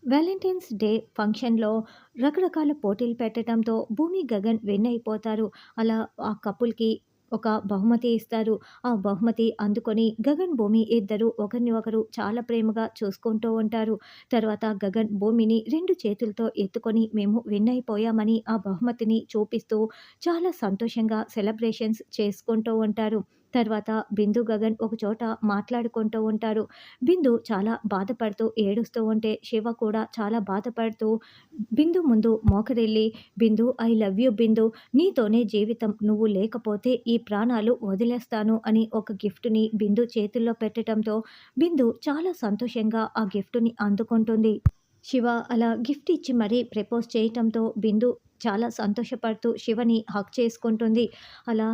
Valentine's day ఫంక్షన్‌లో రకరకాల పోటీలు పెట్టడంతో భూమి, గగన్ విన్ అయిపోతారు. అలా ఆ కపుల్‌కి ఒక బహుమతి ఇస్తారు. ఆ బహుమతి అందుకొని గగన్, భూమి ఇద్దరు ఒకరిని ఒకరు చాలా ప్రేమగా చూసుకుంటూ ఉంటారు. తర్వాత గగన్ భూమిని 2 చేతులతో ఎత్తుకొని మేము విన్ అయిపోయామని ఆ బహుమతిని చూపిస్తూ చాలా సంతోషంగా సెలబ్రేషన్స్ చేసుకుంటూ ఉంటారు. తర్వాత బిందు, గగన్ ఒక చోట మాట్లాడుకుంటూ ఉంటారు. బిందు చాలా బాధపడుతూ ఏడుస్తూ ఉంటే శివ కూడా చాలా బాధపడుతూ బిందు ముందు మోకరిల్లి, "బిందు, ఐ లవ్ యూ బిందు. నీతోనే జీవితం. నువ్వు లేకపోతే ఈ ప్రాణాలు వదిలేస్తాను" అని ఒక గిఫ్ట్‌ని బిందు చేతుల్లో పెట్టటంతో బిందు చాలా సంతోషంగా ఆ గిఫ్ట్‌ని అందుకుంటుంది. శివ అలా గిఫ్ట్ ఇచ్చి మరీ ప్రపోజ్ చేయటంతో బిందు చాలా సంతోషపడుతూ శివని హగ్ చేసుకుంటుంది. అలా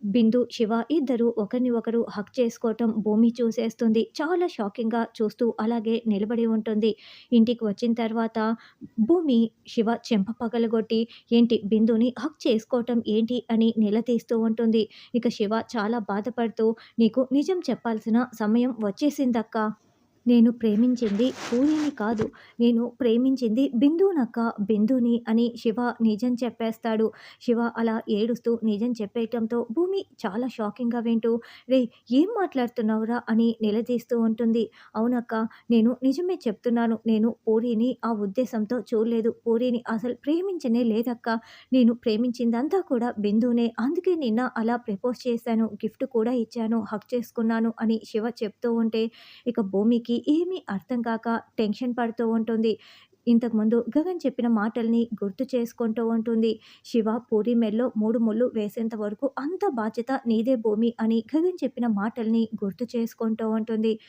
బిందు, శివ ఇద్దరు ఒకరిని ఒకరు హగ్ చేసుకోవటం భూమి చూసేస్తుంది. చాలా షాకింగ్‌గా చూస్తూ అలాగే నిలబడి ఉంటుంది. ఇంటికి వచ్చిన తర్వాత భూమి శివ చెంప పగలగొట్టి, "ఏంటి బిందుని హగ్ చేసుకోవటం ఏంటి?" అని నిలదీస్తూ ఉంటుంది. ఇక శివ చాలా బాధపడుతూ, "నీకు నిజం చెప్పాల్సిన సమయం వచ్చేసిందక్కా. నేను ప్రేమించింది పూరిని కాదు. నేను ప్రేమించింది బిందునక్క, బిందుని" అని శివ నిజం చెప్పేస్తాడు. శివ అలా ఏడుస్తూ నిజం చెప్పేయటంతో భూమి చాలా షాకింగ్‌గా వింటూ, "రేయ్! ఏం మాట్లాడుతున్నావురా?" అని నిలదీస్తూ ఉంటుంది. "అవునక్క, నేను నిజమే చెప్తున్నాను. నేను పూరిని ఆ ఉద్దేశంతో చూడలేదు. పూరిని అసలు ప్రేమించనే లేదక్క. నేను ప్రేమించిందంతా కూడా బిందునే. అందుకే నిన్న అలా ప్రపోజ్ చేశాను. గిఫ్ట్ కూడా ఇచ్చాను. హగ్ చేసుకున్నాను" అని శివ చెప్తూ ఉంటే ఇక భూమికి ఏమీ అర్థం కాక టెన్షన్ పడుతూ ఉంటుంది. ఇంతకుముందు గగన్ చెప్పిన మాటల్ని గుర్తు చేసుకుంటూ ఉంటుంది. శివ పూరి మెడలో 3 ముళ్ళు వేసేంత వరకు అంత బాధ్యత నీదే భూమి అని గగన్ చెప్పిన మాటల్ని గుర్తు చేసుకుంటూ ఉంటుంది.